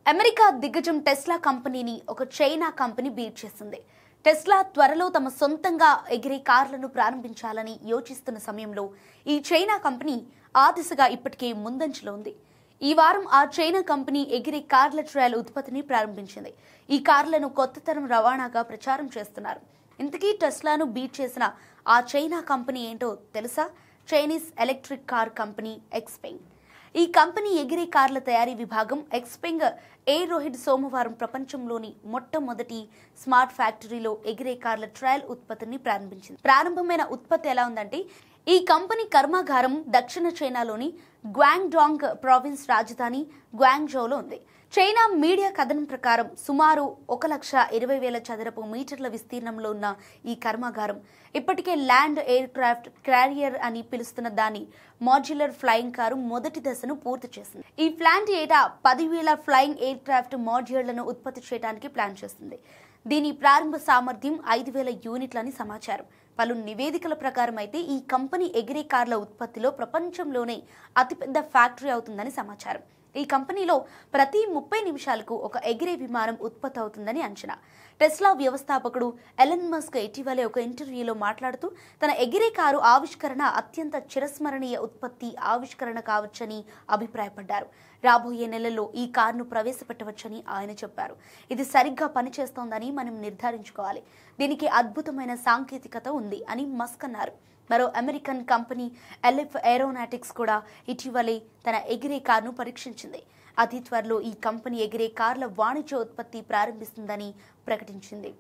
America దిగ్గజం Tesla కంపెనీని ఒక చైనా కంపెనీ బీట్ చేసింది. టెస్లా త్వరలో తమ సొంతంగా ఎగిరే కార్లను ప్రారంభించాలని యోచిస్తున్న సమయంలో ఈ చైనా కంపెనీ ఆ దిశగా ఇప్పటికే ముందంజలో ఉంది. ఈ వారం ఆ చైనా కంపెనీ ఎగిరే కార్ల ట్రయల్ ఉత్పత్తిని ప్రారంభించింది. ఈ కార్లను కొత్త తరం రవాణాగా ప్రచారం చేస్తున్నారు. ఇంతకీ టెస్లాను బీట్ చేసిన ఆ చైనా కంపెనీ ఏంటో తెలుసా? Chinese electric car company XPeng. ఈ కంపెనీ ఎగిరే కార్ల తయారీ విభాగం ఎక్స్పెంగ్ ఎయిరోహిడ్ సోమవారం ప్రపంచంలోని మొట్టమొదటి స్మార్ట్ ఫ్యాక్టరీలో ఎగిరే కార్ల ట్రయల్ ఉత్పత్తిని ప్రారంభించింది. ప్రారంభమైన ఉత్పత్తి ఎలా ఉందంటే, ఈ కంపెనీ కర్మాగారం దక్షిణ చైనాలోని గ్వాంగ్డాంగ్ ప్రావిన్స్ రాజధాని గ్వాంగ్జౌలో ఉంది. చైనా మీడియా కథనం ప్రకారం సుమారు 1,20,000 చదరపు మీటర్ల విస్తీర్ణంలో ఉన్న ఈ కర్మాగారం ఇప్పటికే ల్యాండ్ ఎయిర్ క్రాఫ్ట్ క్యారియర్ అని పిలుస్తున్న దాని మాడ్యులర్ ఫ్లయింగ్ కారు మొదటి దశను పూర్తి చేసింది. ఈ ప్లాంట్ ఏటా 10,000 ఫ్లయింగ్ ఎయిర్ క్రాఫ్ట్ మాడ్యూళ్లను ఉత్పత్తి చేయడానికి ప్లాన్ చేస్తుంది. దీని ప్రారంభ సామర్థ్యం 5,000 యూనిట్లని సమాచారం. పలు నివేదికల ప్రకారం అయితే ఈ కంపెనీ ఎగిరే కార్ల ఉత్పత్తిలో ప్రపంచంలోనే అతిపెద్ద ఫ్యాక్టరీ అవుతుందని సమాచారం. ఈ కంపెనీలో ప్రతి 30 నిమిషాలకు ఒక ఎగిరే విమానం ఉత్పత్తి అవుతుందని అంచనా. టెస్లా వ్యవస్థాపకుడు ఎలన్ మస్క్ ఇటీవలే ఒక ఇంటర్వ్యూలో మాట్లాడుతూ తన ఎగిరే కారు ఆవిష్కరణ అత్యంత చిరస్మరణీయ ఉత్పత్తి ఆవిష్కరణ కావచ్చని అభిప్రాయపడ్డారు. రాబోయే నెలల్లో ఈ కారును ప్రవేశపెట్టవచ్చని ఆయన చెప్పారు. ఇది సరిగ్గా పనిచేస్తోందని మనం నిర్ధారించుకోవాలి. దీనికి అద్భుతమైన సాంకేతికత ఉంది అని మస్క్ అన్నారు. మరో అమెరికన్ కంపెనీ ఎలిఫ్ ఏరోనాటిక్స్ కూడా ఇటీవలే తన ఎగిరే కారును పరీక్షించింది. అతి త్వరలో ఈ కంపెనీ ఎగిరే కార్ల వాణిజ్య ఉత్పత్తి ప్రారంభిస్తుందని ప్రకటించింది.